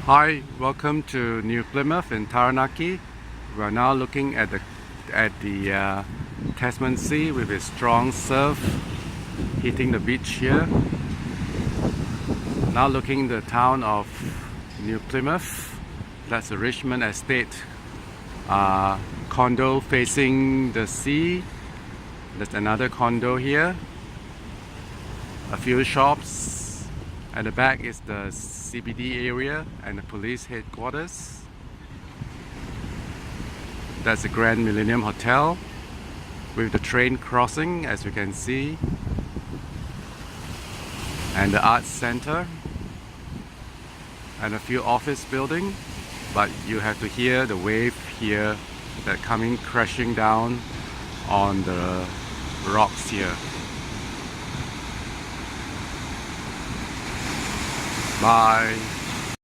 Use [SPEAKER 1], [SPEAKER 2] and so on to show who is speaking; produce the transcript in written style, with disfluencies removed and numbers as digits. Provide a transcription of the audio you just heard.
[SPEAKER 1] Hi, welcome to New Plymouth in Taranaki. We are now looking at the Tasman Sea with its strong surf hitting the beach here. Now looking at the town of New Plymouth. That's a Richmond estate condo facing the sea. There's another condo here. A few shops. At the back is the CBD area and the police headquarters. That's the Grand Millennium Hotel with the train crossing, as you can see, and the arts center and a few office buildings. But you have to hear the wave here that coming crashing down on the rocks here. Bye.